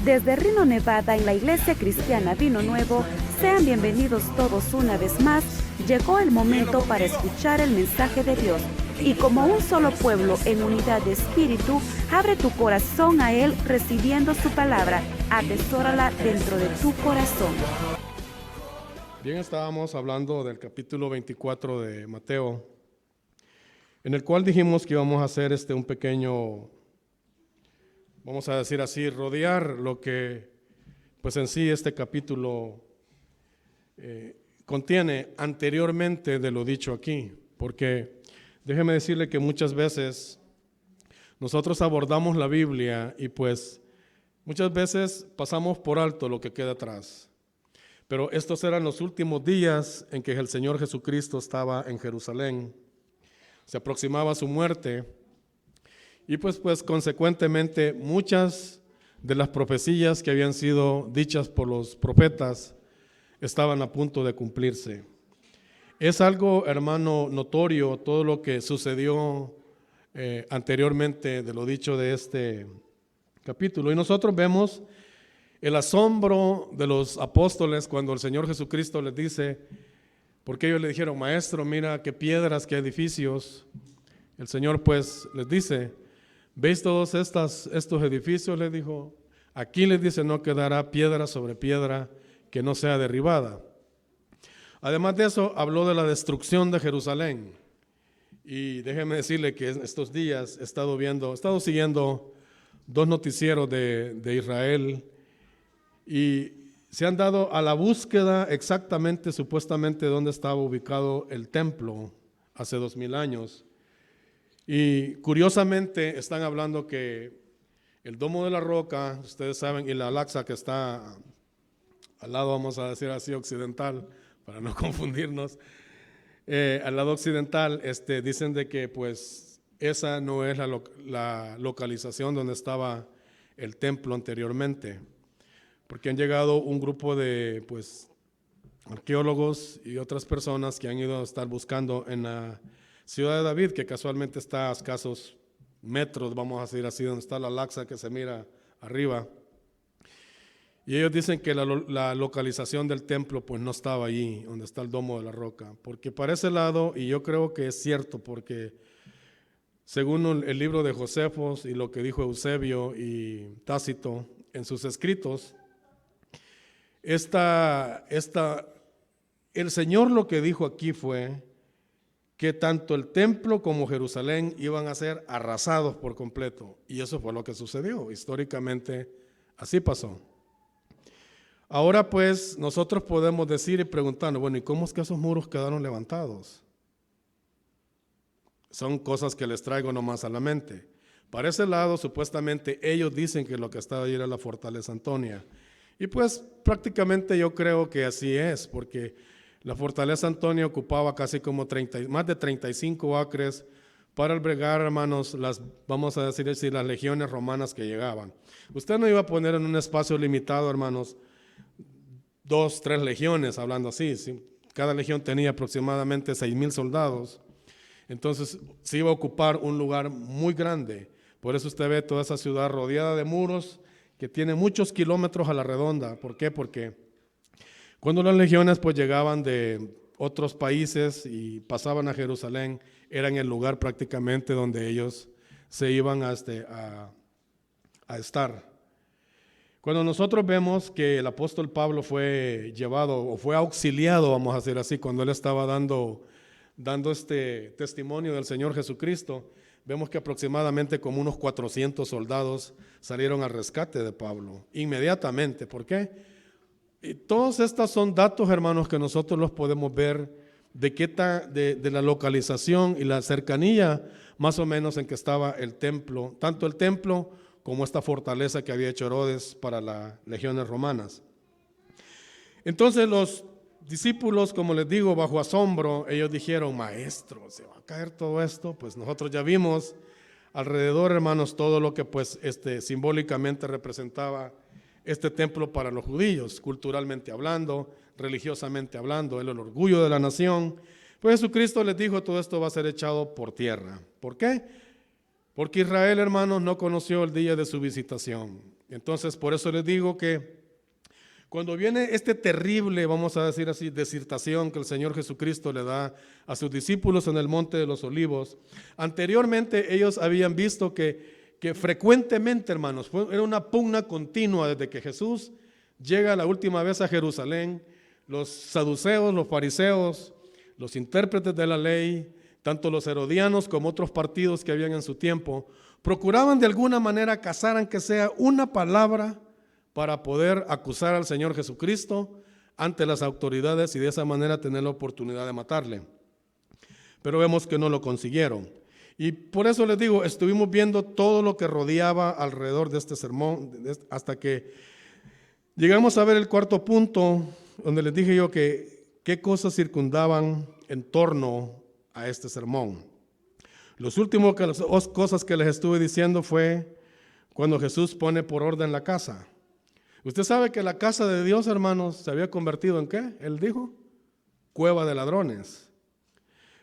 Desde Reno, Nevada, en la Iglesia Cristiana Vino Nuevo, sean bienvenidos todos una vez más. Llegó el momento para escuchar el mensaje de Dios. Y como un solo pueblo en unidad de espíritu, abre tu corazón a Él recibiendo su palabra. Atesórala dentro de tu corazón. Bien, estábamos hablando del capítulo 24 de Mateo, en el cual dijimos que íbamos a hacer un pequeño, vamos a decir así, rodear lo que pues en sí este capítulo contiene anteriormente de lo dicho aquí, porque déjeme decirle que muchas veces nosotros abordamos la Biblia y pues muchas veces pasamos por alto lo que queda atrás. Pero estos eran los últimos días en que el Señor Jesucristo estaba en Jerusalén. Se aproximaba su muerte y pues consecuentemente muchas de las profecías que habían sido dichas por los profetas estaban a punto de cumplirse. Es algo, hermano, notorio todo lo que sucedió anteriormente de lo dicho de este capítulo. Y nosotros vemos el asombro de los apóstoles cuando el Señor Jesucristo les dice, porque ellos le dijeron, maestro, mira qué piedras, qué edificios. El Señor pues les dice, ¿veis todos estos edificios? Les dijo, aquí les dice, no quedará piedra sobre piedra que no sea derribada. Además de eso, habló de la destrucción de Jerusalén. Y déjeme decirle que en estos días he estado siguiendo dos noticieros de Israel y se han dado a la búsqueda exactamente, supuestamente, dónde estaba ubicado el templo hace 2000 años. Y curiosamente están hablando que el Domo de la Roca, ustedes saben, y la Al-Aqsa que está al lado, vamos a decir así, occidental, para no confundirnos, al lado occidental, dicen de que pues esa no es la localización donde estaba el templo anteriormente, porque han llegado un grupo de arqueólogos y otras personas que han ido a estar buscando en la ciudad de David, que casualmente está a escasos metros, vamos a decir así, donde está la Al-Aqsa que se mira arriba. Y ellos dicen que la localización del templo pues no estaba allí, donde está el Domo de la Roca, porque para ese lado, y yo creo que es cierto, porque según el libro de Josefos y lo que dijo Eusebio y Tácito en sus escritos, el Señor lo que dijo aquí fue que tanto el templo como Jerusalén iban a ser arrasados por completo, y eso fue lo que sucedió, históricamente así pasó. Ahora pues nosotros podemos decir y preguntarnos, bueno, ¿y cómo es que esos muros quedaron levantados? Son cosas que les traigo nomás a la mente. Para ese lado, supuestamente ellos dicen que lo que estaba allí era la fortaleza Antonia. Y pues prácticamente yo creo que así es, porque la fortaleza Antonia ocupaba casi como más de 35 acres para albergar, hermanos, vamos a decir así, las legiones romanas que llegaban. Usted no iba a poner en un espacio limitado, hermanos, 2, 3 legiones, hablando así. ¿Sí? Cada legión tenía aproximadamente 6,000 soldados. Entonces se iba a ocupar un lugar muy grande. Por eso usted ve toda esa ciudad rodeada de muros que tiene muchos kilómetros a la redonda. ¿Por qué? Porque cuando las legiones pues llegaban de otros países y pasaban a Jerusalén, era en el lugar prácticamente donde ellos se iban a estar. Cuando nosotros vemos que el apóstol Pablo fue llevado o fue auxiliado, vamos a decir así, cuando él estaba dando este testimonio del Señor Jesucristo, vemos que aproximadamente como unos 400 soldados salieron al rescate de Pablo, inmediatamente. ¿Por qué? Y todos estos son datos, hermanos, que nosotros los podemos ver de la localización y la cercanía más o menos en que estaba el templo, tanto el templo como esta fortaleza que había hecho Herodes para las legiones romanas. Entonces los discípulos, como les digo, bajo asombro, ellos dijeron, maestro, ¿se va a caer todo esto? Pues nosotros ya vimos alrededor, hermanos, todo lo que pues simbólicamente representaba este templo para los judíos, culturalmente hablando, religiosamente hablando, el orgullo de la nación. Pues Jesucristo les dijo, todo esto va a ser echado por tierra. ¿Por qué? Porque Israel, hermanos, no conoció el día de su visitación. Entonces, por eso les digo que cuando viene este terrible, vamos a decir así, disertación que el Señor Jesucristo le da a sus discípulos en el Monte de los Olivos, anteriormente ellos habían visto que frecuentemente, hermanos, era una pugna continua desde que Jesús llega la última vez a Jerusalén. Los saduceos, los fariseos, los intérpretes de la ley, tanto los herodianos como otros partidos que habían en su tiempo, procuraban de alguna manera cazar aunque sea una palabra para poder acusar al Señor Jesucristo ante las autoridades y de esa manera tener la oportunidad de matarle. Pero vemos que no lo consiguieron. Y por eso les digo, estuvimos viendo todo lo que rodeaba alrededor de este sermón hasta que llegamos a ver el cuarto punto, donde les dije yo que qué cosas circundaban en torno a este sermón. Los últimos cosas que les estuve diciendo fue cuando Jesús pone por orden la casa. Usted sabe que la casa de Dios, hermanos, se había convertido ¿en qué? Él dijo, cueva de ladrones.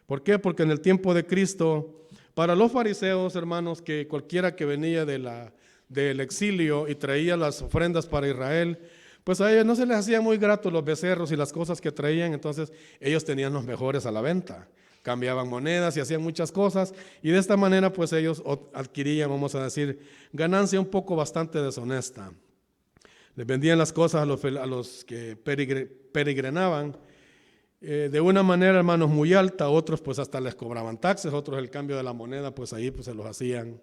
¿Por qué? Porque en el tiempo de Cristo, para los fariseos, hermanos, que cualquiera que venía del exilio y traía las ofrendas para Israel, pues a ellos no se les hacía muy grato los becerros y las cosas que traían, entonces ellos tenían los mejores a la venta. Cambiaban monedas y hacían muchas cosas y de esta manera pues ellos adquirían, vamos a decir, ganancia un poco bastante deshonesta. Les vendían las cosas a los que peregrinaban de una manera, hermanos, muy alta. Otros pues hasta les cobraban taxes, otros el cambio de la moneda pues ahí pues se los hacían.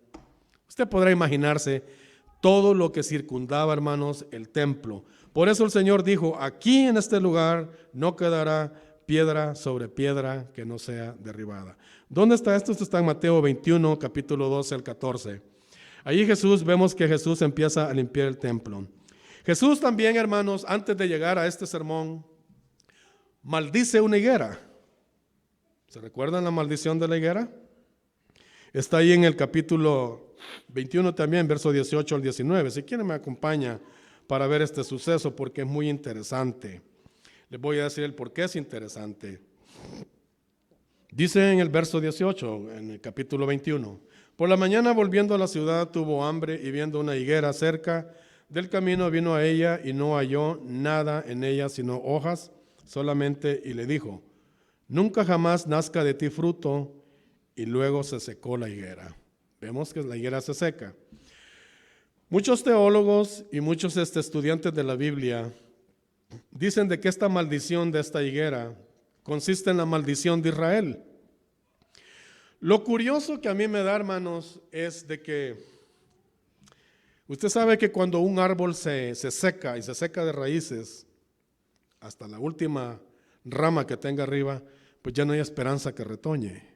Usted podrá imaginarse todo lo que circundaba, hermanos, el templo. Por eso el Señor dijo, aquí en este lugar no quedará piedra sobre piedra que no sea derribada. ¿Dónde está esto? Esto está en Mateo 21, capítulo 12 al 14. Allí vemos que Jesús empieza a limpiar el templo. Jesús también, hermanos, antes de llegar a este sermón, maldice una higuera. ¿Se recuerdan la maldición de la higuera? Está ahí en el capítulo 21 también, verso 18 al 19. Si quieren me acompaña para ver este suceso porque es muy interesante. Les voy a decir el por qué es interesante. Dice en el verso 18, en el capítulo 21, por la mañana volviendo a la ciudad tuvo hambre y viendo una higuera cerca del camino vino a ella y no halló nada en ella sino hojas solamente y le dijo, nunca jamás nazca de ti fruto, y luego se secó la higuera. Vemos que la higuera se seca. Muchos teólogos y muchos estudiantes de la Biblia dicen de que esta maldición de esta higuera consiste en la maldición de Israel. Lo curioso que a mí me da, hermanos, es de que usted sabe que cuando un árbol se seca y se seca de raíces hasta la última rama que tenga arriba, pues ya no hay esperanza que retoñe.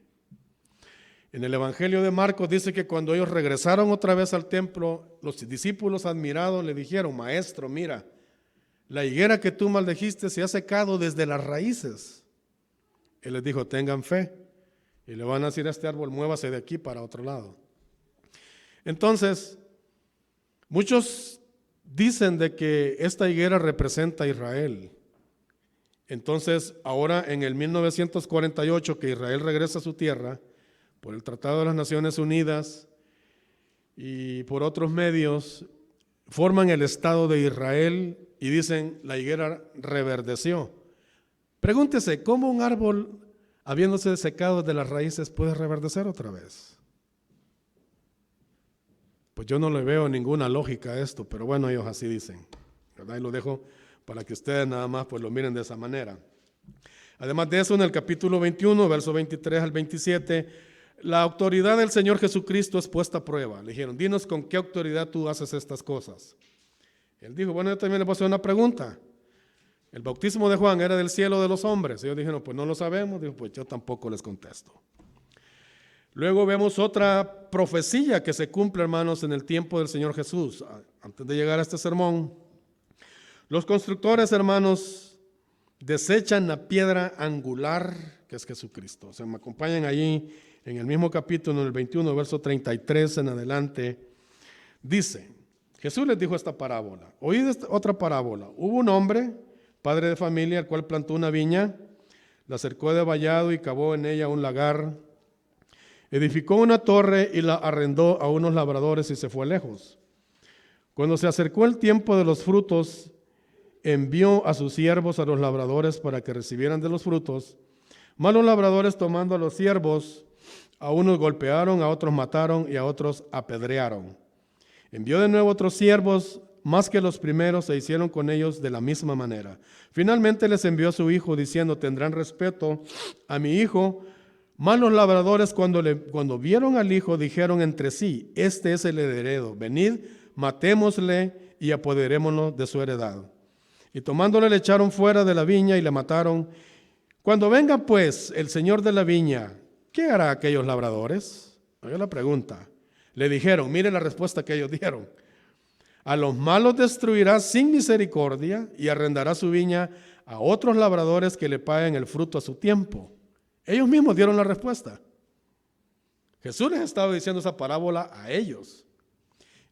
En el Evangelio de Marcos dice que cuando ellos regresaron otra vez al templo, los discípulos admirados le dijeron, maestro, mira, la higuera que tú maldijiste se ha secado desde las raíces. Él les dijo, tengan fe, y le van a decir a este árbol, muévase de aquí para otro lado. Entonces, muchos dicen de que esta higuera representa a Israel. Entonces, ahora en el 1948 que Israel regresa a su tierra, por el Tratado de las Naciones Unidas y por otros medios, forman el Estado de Israel y dicen la higuera reverdeció. Pregúntese, ¿cómo un árbol, habiéndose secado de las raíces, puede reverdecer otra vez? Pues yo no le veo ninguna lógica a esto, pero bueno, ellos así dicen, ¿verdad? Y lo dejo para que ustedes nada más pues lo miren de esa manera. Además de eso, en el capítulo 21, verso 23 al 27, la autoridad del Señor Jesucristo es puesta a prueba. Le dijeron, dinos con qué autoridad tú haces estas cosas. Él dijo, bueno, yo también les voy a hacer una pregunta. ¿El bautismo de Juan era del cielo o de los hombres? Ellos dijeron, pues no lo sabemos. Dijo, pues yo tampoco les contesto. Luego vemos otra profecía que se cumple, hermanos, en el tiempo del Señor Jesús. Antes de llegar a este sermón, los constructores, hermanos, desechan la piedra angular que es Jesucristo. O sea, me acompañan allí en el mismo capítulo, en el 21, verso 33 en adelante. Dice, Jesús les dijo esta parábola. Oíd otra parábola. Hubo un hombre, padre de familia, el cual plantó una viña, la cercó de vallado y cavó en ella un lagar. Edificó una torre y la arrendó a unos labradores y se fue lejos. Cuando se acercó el tiempo de los frutos, envió a sus siervos a los labradores para que recibieran de los frutos. Mas los labradores, tomando a los siervos, a unos golpearon, a otros mataron y a otros apedrearon. Envió de nuevo otros siervos, más que los primeros, se hicieron con ellos de la misma manera. Finalmente les envió a su hijo, diciendo: tendrán respeto a mi hijo. Mas los labradores, cuando vieron al hijo, dijeron entre sí: este es el heredero, venid, matémosle y apoderémonos de su heredad. Y tomándole, le echaron fuera de la viña y le mataron. Cuando venga pues el señor de la viña, ¿qué hará aquellos labradores? Oiga la pregunta. Le dijeron, mire la respuesta que ellos dieron: a los malos destruirá sin misericordia y arrendará su viña a otros labradores que le paguen el fruto a su tiempo. Ellos mismos dieron la respuesta. Jesús les estaba diciendo esa parábola a ellos.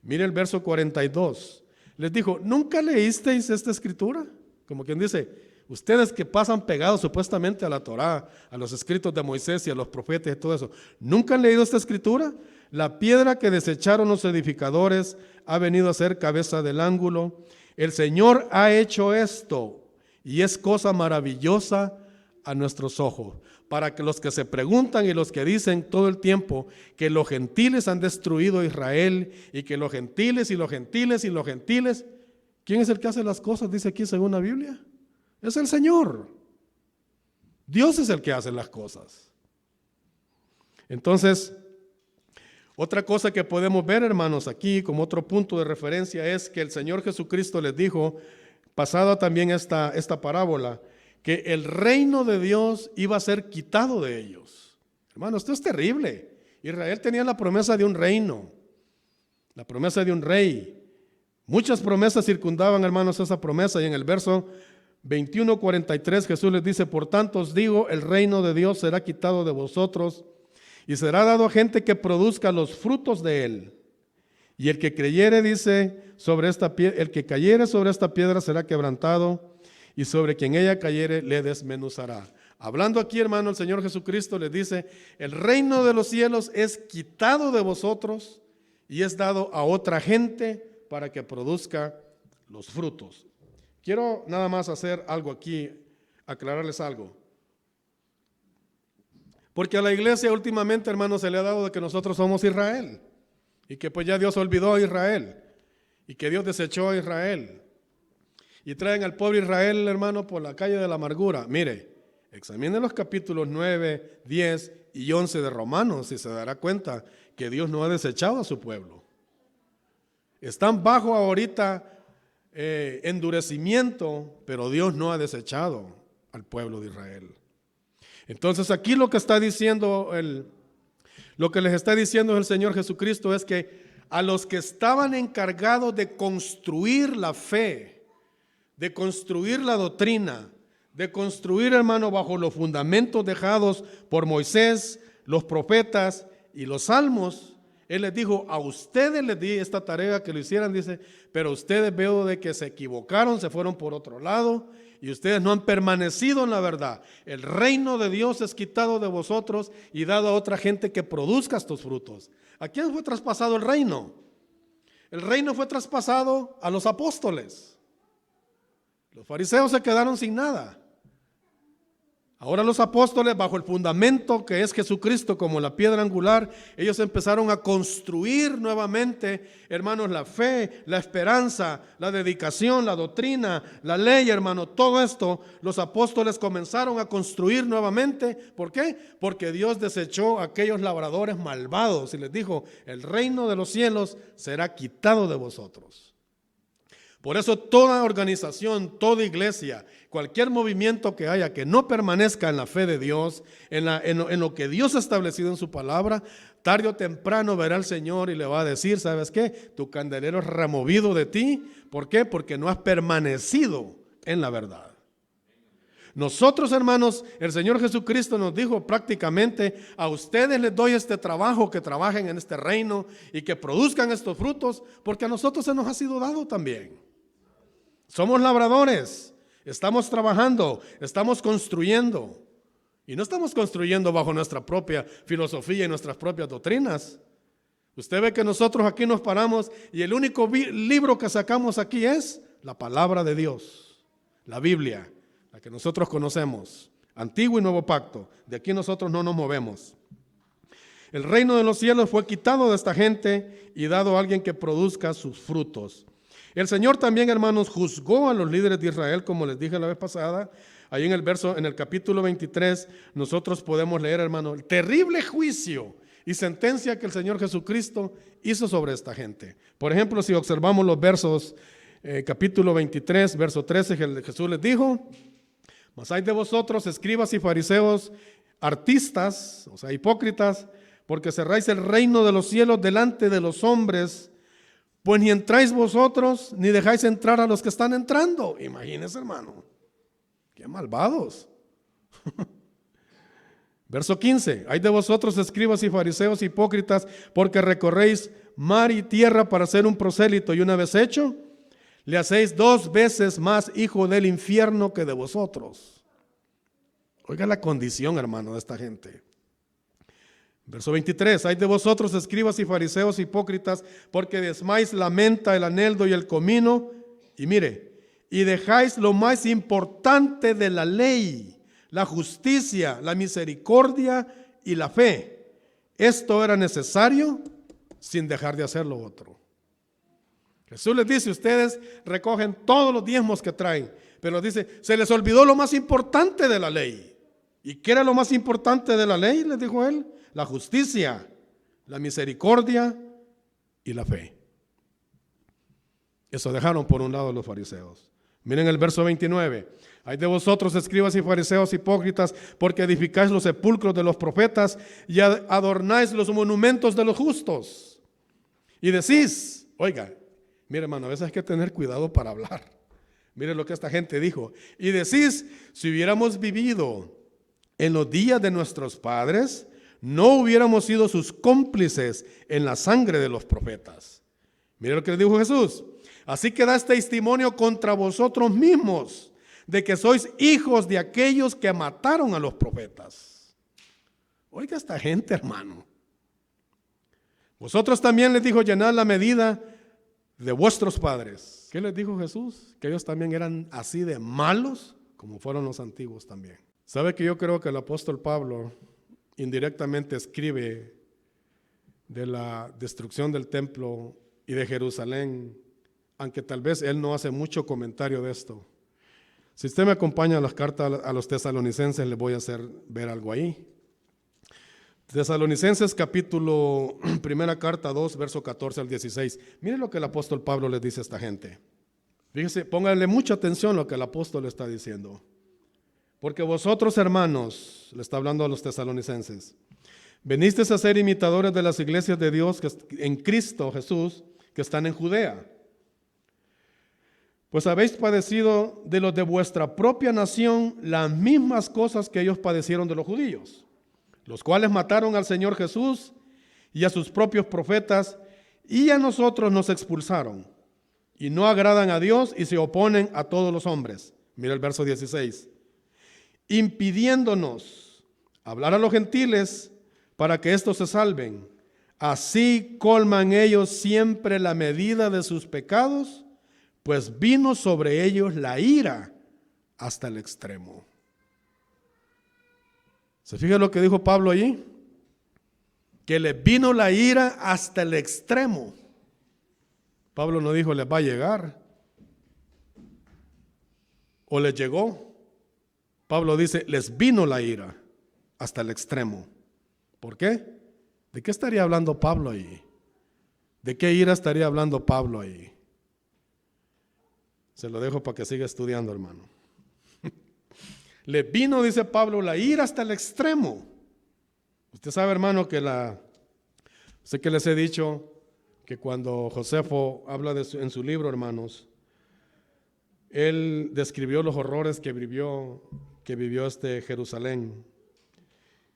Mire el verso 42. Les dijo: ¿nunca leísteis esta escritura? Como quien dice, ustedes que pasan pegados supuestamente a la Torá, a los escritos de Moisés y a los profetas y todo eso, ¿nunca han leído esta escritura? La piedra que desecharon los edificadores ha venido a ser cabeza del ángulo. El Señor ha hecho esto y es cosa maravillosa a nuestros ojos. Para que los que se preguntan y los que dicen todo el tiempo que los gentiles han destruido a Israel y que los gentiles y los gentiles y los gentiles, ¿quién es el que hace las cosas? Dice aquí según la Biblia. Es el Señor. Dios es el que hace las cosas. Entonces, otra cosa que podemos ver, hermanos, aquí como otro punto de referencia es que el Señor Jesucristo les dijo, pasada también esta parábola, que el reino de Dios iba a ser quitado de ellos. Hermanos, esto es terrible. Israel tenía la promesa de un reino, la promesa de un rey. Muchas promesas circundaban, hermanos, esa promesa. Y en el verso 21:43 Jesús les dice: por tanto os digo, el reino de Dios será quitado de vosotros y será dado a gente que produzca los frutos de él. Y el que creyere, dice, el que cayere sobre esta piedra será quebrantado, y sobre quien ella cayere le desmenuzará. Hablando aquí, hermano, el Señor Jesucristo les dice: el reino de los cielos es quitado de vosotros y es dado a otra gente para que produzca los frutos. Quiero nada más hacer algo aquí, aclararles algo. Porque a la iglesia últimamente, hermano, se le ha dado de que nosotros somos Israel y que pues ya Dios olvidó a Israel y que Dios desechó a Israel. Y traen al pobre Israel, hermano, por la calle de la amargura. Mire, examine los capítulos 9, 10 y 11 de Romanos y se dará cuenta que Dios no ha desechado a su pueblo. Están bajo ahorita endurecimiento, pero Dios no ha desechado al pueblo de Israel. Entonces aquí lo que está diciendo, lo que les está diciendo el Señor Jesucristo es que a los que estaban encargados de construir la fe, de construir la doctrina, de construir, hermano, bajo los fundamentos dejados por Moisés, los profetas y los salmos, Él les dijo: a ustedes les di esta tarea que lo hicieran, dice, pero ustedes veo de que se equivocaron, se fueron por otro lado y ustedes no han permanecido en la verdad. El reino de Dios es quitado de vosotros y dado a otra gente que produzca estos frutos. ¿A quién fue traspasado el reino? El reino fue traspasado a los apóstoles. Los fariseos se quedaron sin nada. Ahora los apóstoles, bajo el fundamento que es Jesucristo como la piedra angular, ellos empezaron a construir nuevamente, hermanos, la fe, la esperanza, la dedicación, la doctrina, la ley, hermano, todo esto, los apóstoles comenzaron a construir nuevamente. ¿Por qué? Porque Dios desechó a aquellos labradores malvados y les dijo: el reino de los cielos será quitado de vosotros. Por eso toda organización, toda iglesia, cualquier movimiento que haya que no permanezca en la fe de Dios, en lo que Dios ha establecido en su palabra, tarde o temprano verá al Señor y le va a decir: ¿sabes qué? Tu candelero es removido de ti. ¿Por qué? Porque no has permanecido en la verdad. Nosotros, hermanos, el Señor Jesucristo nos dijo prácticamente: a ustedes les doy este trabajo, que trabajen en este reino y que produzcan estos frutos, porque a nosotros se nos ha sido dado también. Somos labradores, estamos trabajando, estamos construyendo. Y no estamos construyendo bajo nuestra propia filosofía y nuestras propias doctrinas. Usted ve que nosotros aquí nos paramos y el único libro que sacamos aquí es la palabra de Dios, la Biblia, la que nosotros conocemos, Antiguo y Nuevo Pacto. De aquí nosotros no nos movemos. El reino de los cielos fue quitado de esta gente y dado a alguien que produzca sus frutos. El Señor también, hermanos, juzgó a los líderes de Israel, como les dije la vez pasada. Ahí en el capítulo 23, nosotros podemos leer, hermano, el terrible juicio y sentencia que el Señor Jesucristo hizo sobre esta gente. Por ejemplo, si observamos los versos, capítulo 23, verso 13, Jesús les dijo: mas hay de vosotros, escribas y fariseos, artistas, o sea, hipócritas, porque cerráis el reino de los cielos delante de los hombres, pues ni entráis vosotros, ni dejáis entrar a los que están entrando. Imagínense, hermano, qué malvados. Verso 15, hay de vosotros, escribas y fariseos hipócritas, porque recorréis mar y tierra para ser un prosélito, y una vez hecho, le hacéis 2 veces más hijo del infierno que de vosotros. Oiga la condición, hermano, de esta gente. Verso 23, hay de vosotros, escribas y fariseos hipócritas, porque desmáis la menta, el aneldo y el comino, y mire, y dejáis lo más importante de la ley, la justicia, la misericordia y la fe. Esto era necesario sin dejar de hacer lo otro. Jesús les dice: ustedes recogen todos los diezmos que traen, pero dice, se les olvidó lo más importante de la ley. ¿Y qué era lo más importante de la ley? Les dijo él: la justicia, la misericordia y la fe. Eso dejaron por un lado los fariseos. Miren el verso 29. Hay de vosotros, escribas y fariseos hipócritas, porque edificáis los sepulcros de los profetas y adornáis los monumentos de los justos. Y decís, oiga, mire, hermano, a veces hay que tener cuidado para hablar. Mire lo que esta gente dijo. Y decís, si hubiéramos vivido en los días de nuestros padres, no hubiéramos sido sus cómplices en la sangre de los profetas. Mire lo que le dijo Jesús. Así que dais testimonio contra vosotros mismos de que sois hijos de aquellos que mataron a los profetas. Oiga esta gente, hermano. Vosotros también, les dijo, llenad la medida de vuestros padres. ¿Qué les dijo Jesús? Que ellos también eran así de malos como fueron los antiguos también. ¿Sabe que yo creo que el apóstol Pablo indirectamente escribe de la destrucción del templo y de Jerusalén, aunque tal vez él no hace mucho comentario de esto? Si usted me acompaña a las cartas a los tesalonicenses, les voy a hacer ver algo ahí. Tesalonicenses capítulo, primera carta 2, verso 14 al 16. Mire lo que el apóstol Pablo les dice a esta gente. Fíjese, pónganle mucha atención a lo que el apóstol le está diciendo. Porque vosotros, hermanos, le está hablando a los tesalonicenses, venisteis a ser imitadores de las iglesias de Dios que en Cristo Jesús, que están en Judea. Pues habéis padecido de los de vuestra propia nación las mismas cosas que ellos padecieron de los judíos, los cuales mataron al Señor Jesús y a sus propios profetas, y a nosotros nos expulsaron, y no agradan a Dios y se oponen a todos los hombres. Mira el verso 16. Impidiéndonos hablar a los gentiles para que éstos se salven. Así colman ellos siempre la medida de sus pecados, pues vino sobre ellos la ira hasta el extremo. ¿Se fija lo que dijo Pablo allí? Que les vino la ira hasta el extremo. Pablo no dijo les va a llegar o les llegó. Pablo dice les vino la ira hasta el extremo. ¿Por qué? ¿De qué estaría hablando Pablo ahí? ¿De qué ira estaría hablando Pablo ahí? Se lo dejo para que siga estudiando, hermano. Le vino, dice Pablo, la ira hasta el extremo. Usted sabe, hermano, que sé que les he dicho que cuando Josefo habla en su libro, hermanos, él describió los horrores que vivió Jerusalén.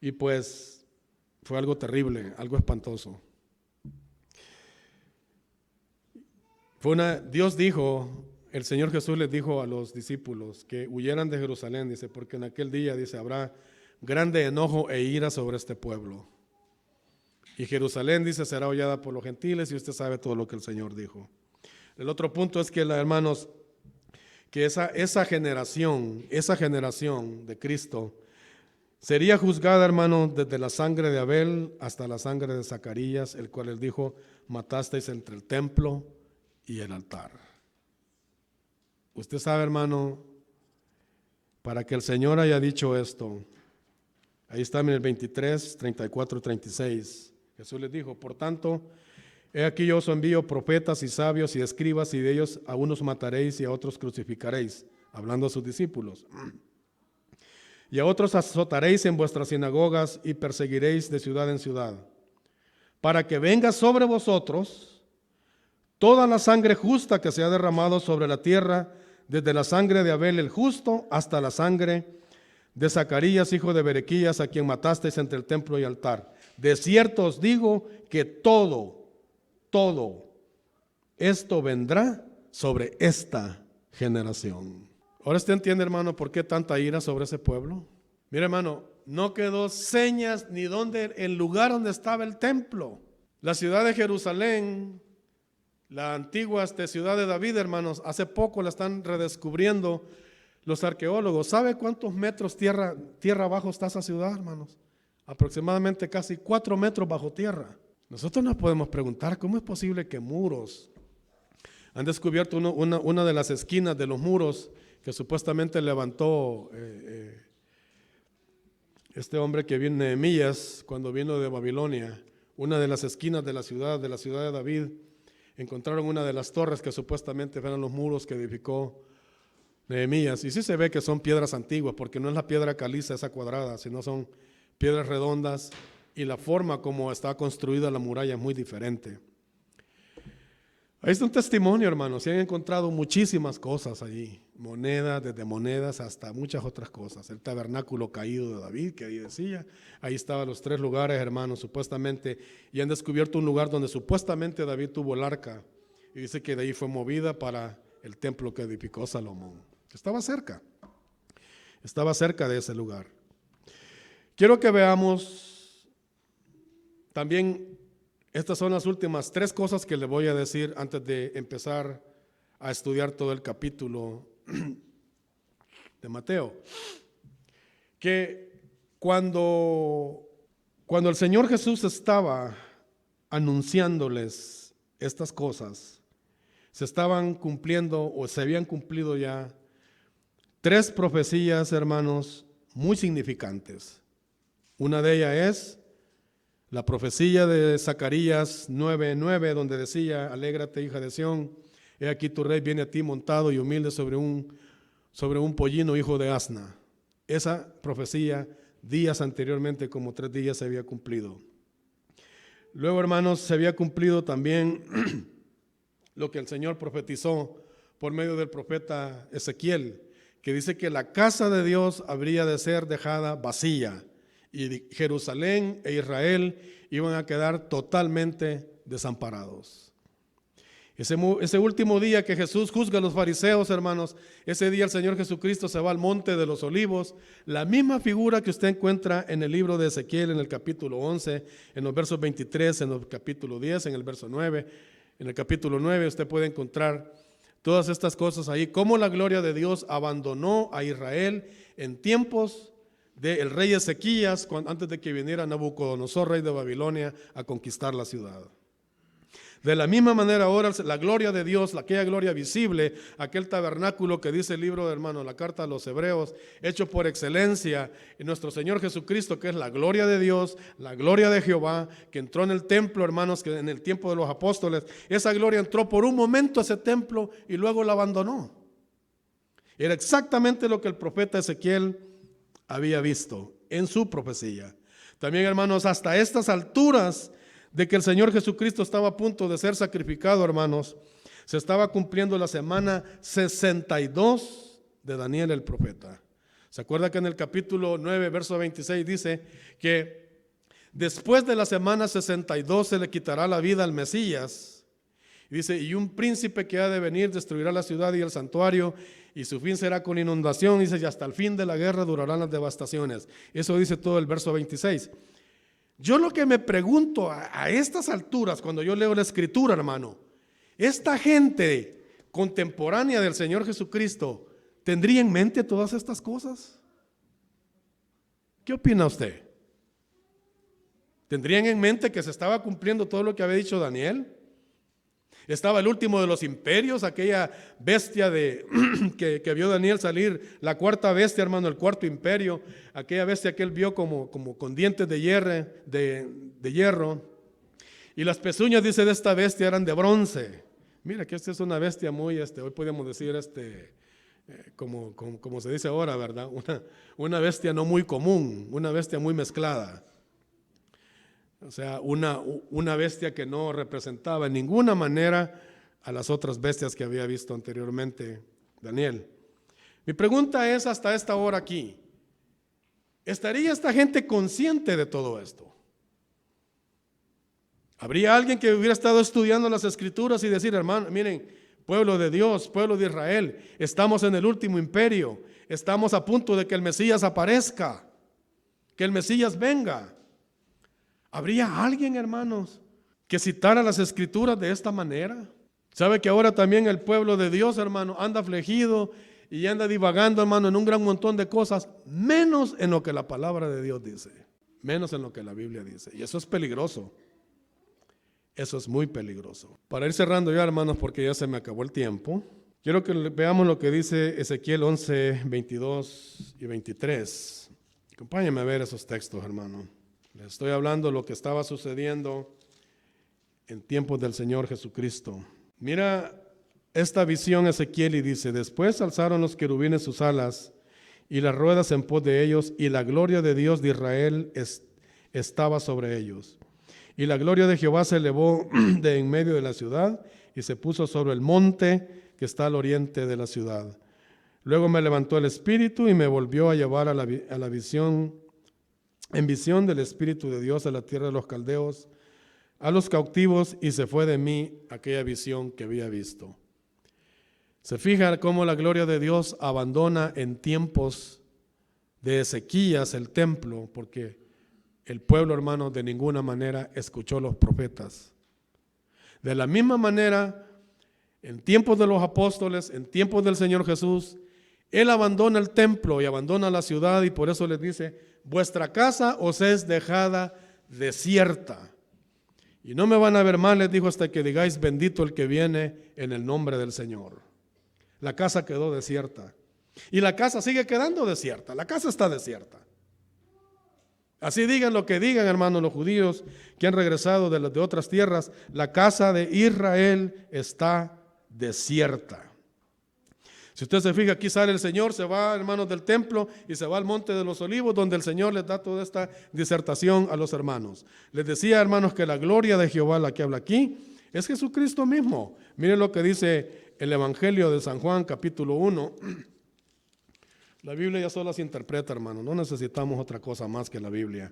Y pues fue algo terrible, algo espantoso. Dios dijo, el Señor Jesús les dijo a los discípulos que huyeran de Jerusalén, dice, porque en aquel día, dice, habrá grande enojo e ira sobre este pueblo. Y Jerusalén, dice, será hollada por los gentiles, y usted sabe todo lo que el Señor dijo. El otro punto es que, hermanos, que esa generación de Cristo sería juzgada, hermanos, desde la sangre de Abel hasta la sangre de Zacarías, el cual él dijo: matasteis entre el templo y el altar. Usted sabe, hermano, para que el Señor haya dicho esto, ahí está en el 23, 34 y 36. Jesús les dijo: por tanto, he aquí yo os envío profetas y sabios y escribas, y de ellos a unos mataréis y a otros crucificaréis, hablando a sus discípulos. Y a otros azotaréis en vuestras sinagogas y perseguiréis de ciudad en ciudad, para que venga sobre vosotros toda la sangre justa que se ha derramado sobre la tierra, desde la sangre de Abel el justo hasta la sangre de Zacarías, hijo de Berequías, a quien matasteis entre el templo y altar. De cierto os digo que todo esto vendrá sobre esta generación. Ahora usted entiende, hermano, por qué tanta ira sobre ese pueblo. Mire, hermano, no quedó señas ni donde el lugar donde estaba el templo. La ciudad de Jerusalén, la antigua ciudad de David, hermanos, hace poco la están redescubriendo los arqueólogos. ¿Sabe cuántos metros tierra abajo está esa ciudad, hermanos? Aproximadamente casi 4 metros bajo tierra. Nosotros nos podemos preguntar cómo es posible que muros. Han descubierto una de las esquinas de los muros que supuestamente levantó este hombre que viene, Nehemías, cuando vino de Babilonia. Una de las esquinas de la ciudad de David, encontraron una de las torres que supuestamente eran los muros que edificó Nehemías. Y sí se ve que son piedras antiguas, porque no es la piedra caliza esa cuadrada, sino son piedras redondas, y la forma como está construida la muralla es muy diferente. Ahí está un testimonio, hermanos. Se han encontrado muchísimas cosas allí, monedas, desde monedas hasta muchas otras cosas. El tabernáculo caído de David, que ahí decía, ahí estaban los 3 lugares, hermanos, supuestamente, y han descubierto un lugar donde supuestamente David tuvo el arca, y dice que de ahí fue movida para el templo que edificó Salomón. Estaba cerca de ese lugar. Quiero que veamos también. Estas son las últimas 3 cosas que le voy a decir antes de empezar a estudiar todo el capítulo de Mateo. Que cuando el Señor Jesús estaba anunciándoles estas cosas, se estaban cumpliendo o se habían cumplido ya 3 profecías, hermanos, muy significantes. Una de ellas es la profecía de Zacarías 9:9, donde decía: alégrate, hija de Sión, he aquí tu rey viene a ti montado y humilde sobre un pollino, hijo de asna. Esa profecía, días anteriormente, como 3 días, se había cumplido. Luego, hermanos, se había cumplido también lo que el Señor profetizó por medio del profeta Ezequiel, que dice que la casa de Dios habría de ser dejada vacía, y Jerusalén e Israel iban a quedar totalmente desamparados. Ese último día que Jesús juzga a los fariseos, hermanos, ese día el Señor Jesucristo se va al monte de los olivos, la misma figura que usted encuentra en el libro de Ezequiel, en el capítulo 11, en los versos 23, en el capítulo 10, en el verso 9, en el capítulo 9 usted puede encontrar todas estas cosas ahí, cómo la gloria de Dios abandonó a Israel en tiempos del rey Ezequías, antes de que viniera Nabucodonosor, rey de Babilonia, a conquistar la ciudad. De la misma manera ahora la gloria de Dios, aquella gloria visible, aquel tabernáculo que dice el libro de hermano, la carta a los Hebreos, hecho por excelencia en nuestro Señor Jesucristo, que es la gloria de Dios, la gloria de Jehová, que entró en el templo, hermanos, que en el tiempo de los apóstoles, esa gloria entró por un momento a ese templo y luego la abandonó. Era exactamente lo que el profeta Ezequiel había visto en su profecía. También, hermanos, hasta estas alturas de que el Señor Jesucristo estaba a punto de ser sacrificado, hermanos, se estaba cumpliendo la semana 62 de Daniel el profeta. ¿Se acuerda que en el capítulo 9, verso 26 dice que después de la semana 62 se le quitará la vida al Mesías? Y dice, y un príncipe que ha de venir destruirá la ciudad y el santuario, y su fin será con inundación, dice, y hasta el fin de la guerra durarán las devastaciones. Eso dice todo el verso 26. Yo lo que me pregunto a estas alturas, cuando yo leo la Escritura, hermano, esta gente contemporánea del Señor Jesucristo, ¿tendría en mente todas estas cosas? ¿Qué opina usted? ¿Tendrían en mente que se estaba cumpliendo todo lo que había dicho Daniel? Estaba el último de los imperios, aquella bestia que vio Daniel salir, la cuarta bestia, hermano, el cuarto imperio, aquella bestia que él vio como con dientes de hierro, y las pezuñas, dice, de esta bestia eran de bronce. Mira que esta es una bestia muy, hoy podemos decir, como se dice ahora, ¿verdad? Una bestia no muy común, una bestia muy mezclada. O sea, una bestia que no representaba en ninguna manera a las otras bestias que había visto anteriormente Daniel. Mi pregunta es, hasta esta hora aquí, ¿estaría esta gente consciente de todo esto? ¿Habría alguien que hubiera estado estudiando las Escrituras y decir, hermano, miren, pueblo de Dios, pueblo de Israel, estamos en el último imperio, estamos a punto de que el Mesías aparezca, que el Mesías venga? ¿Habría alguien, hermanos, que citara las Escrituras de esta manera? ¿Sabe que ahora también el pueblo de Dios, hermano, anda afligido y anda divagando, hermano, en un gran montón de cosas, menos en lo que la palabra de Dios dice, menos en lo que la Biblia dice? Y eso es peligroso. Eso es muy peligroso. Para ir cerrando ya, hermanos, porque ya se me acabó el tiempo, quiero que veamos lo que dice Ezequiel 11, 22 y 23. Acompáñenme a ver esos textos, hermano. Les estoy hablando de lo que estaba sucediendo en tiempos del Señor Jesucristo. Mira esta visión Ezequiel y dice: después alzaron los querubines sus alas y las ruedas en pos de ellos, y la gloria de Dios de Israel estaba sobre ellos. Y la gloria de Jehová se elevó de en medio de la ciudad y se puso sobre el monte que está al oriente de la ciudad. Luego me levantó el Espíritu y me volvió a llevar a la visión, en visión del Espíritu de Dios a la tierra de los caldeos, a los cautivos, y se fue de mí aquella visión que había visto. Se fija cómo la gloria de Dios abandona en tiempos de Ezequías el templo, porque el pueblo, hermano, de ninguna manera escuchó los profetas. De la misma manera, en tiempos de los apóstoles, en tiempos del Señor Jesús, Él abandona el templo y abandona la ciudad, y por eso les dice: vuestra casa os es dejada desierta. Y no me van a ver mal, les dijo, hasta que digáis: bendito el que viene en el nombre del Señor. La casa quedó desierta. Y la casa sigue quedando desierta. La casa está desierta. Así digan lo que digan, hermanos, los judíos que han regresado de otras tierras, la casa de Israel está desierta. Si usted se fija, aquí sale el Señor, se va, hermanos, del templo y se va al monte de los olivos, donde el Señor les da toda esta disertación a los hermanos. Les decía, hermanos, que la gloria de Jehová, la que habla aquí, es Jesucristo mismo. Miren lo que dice el Evangelio de San Juan, capítulo 1. La Biblia ya solo se interpreta, hermano, no necesitamos otra cosa más que la Biblia.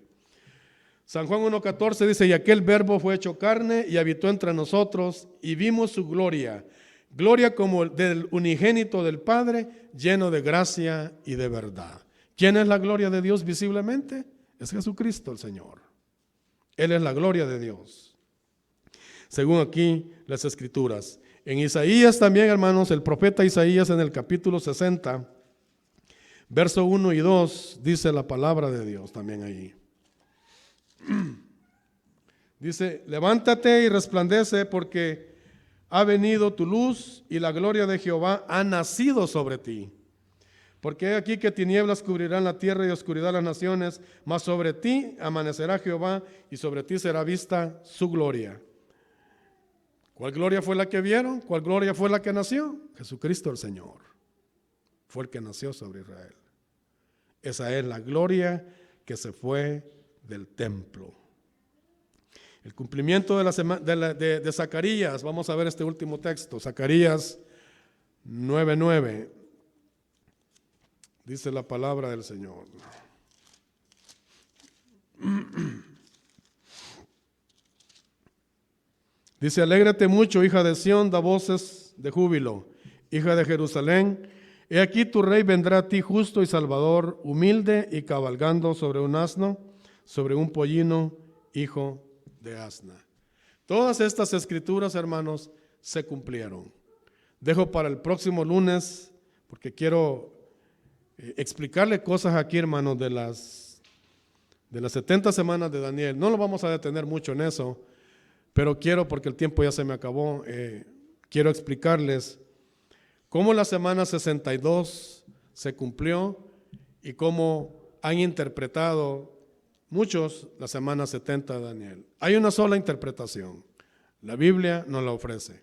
San Juan 1:14 dice: y aquel verbo fue hecho carne y habitó entre nosotros, y vimos su gloria, gloria como del unigénito del Padre, lleno de gracia y de verdad. ¿Quién es la gloria de Dios visiblemente? Es Jesucristo el Señor. Él es la gloria de Dios, según aquí las Escrituras. En Isaías también, hermanos, el profeta Isaías, en el capítulo 60, verso 1 y 2, dice la palabra de Dios también ahí. Dice: levántate y resplandece, porque ha venido tu luz y la gloria de Jehová ha nacido sobre ti. Porque he aquí que tinieblas cubrirán la tierra y oscuridad las naciones, mas sobre ti amanecerá Jehová y sobre ti será vista su gloria. ¿Cuál gloria fue la que vieron? ¿Cuál gloria fue la que nació? Jesucristo el Señor fue el que nació sobre Israel. Esa es la gloria que se fue del templo. El cumplimiento de Zacarías, vamos a ver este último texto, Zacarías 9:9, dice la palabra del Señor. Dice: alégrate mucho, hija de Sión, da voces de júbilo, hija de Jerusalén. He aquí tu rey vendrá a ti justo y salvador, humilde y cabalgando sobre un asno, sobre un pollino, hijo de Asna. Todas estas escrituras, hermanos, se cumplieron. Dejo para el próximo lunes, porque quiero explicarle cosas aquí, hermanos, de las 70 semanas de Daniel. No lo vamos a detener mucho en eso, pero quiero, porque el tiempo ya se me acabó, quiero explicarles cómo la semana 62 se cumplió y cómo han interpretado muchos la semana 70 de Daniel. Hay una sola interpretación. La Biblia nos la ofrece.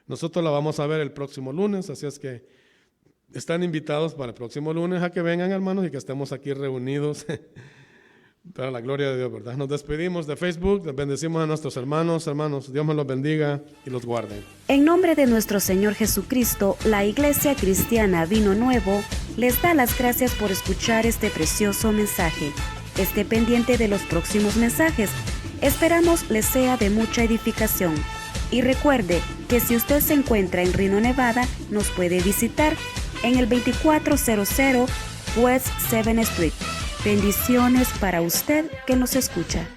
Nosotros la vamos a ver el próximo lunes, así es que están invitados para el próximo lunes a que vengan, hermanos, y que estemos aquí reunidos para la gloria de Dios, ¿verdad? Nos despedimos de Facebook, les bendecimos a nuestros hermanos. Hermanos, Dios me los bendiga y los guarde. En nombre de nuestro Señor Jesucristo, la Iglesia Cristiana Vino Nuevo les da las gracias por escuchar este precioso mensaje. Esté pendiente de los próximos mensajes. Esperamos les sea de mucha edificación. Y recuerde que si usted se encuentra en Reno, Nevada, nos puede visitar en el 2400 West 7th Street. Bendiciones para usted que nos escucha.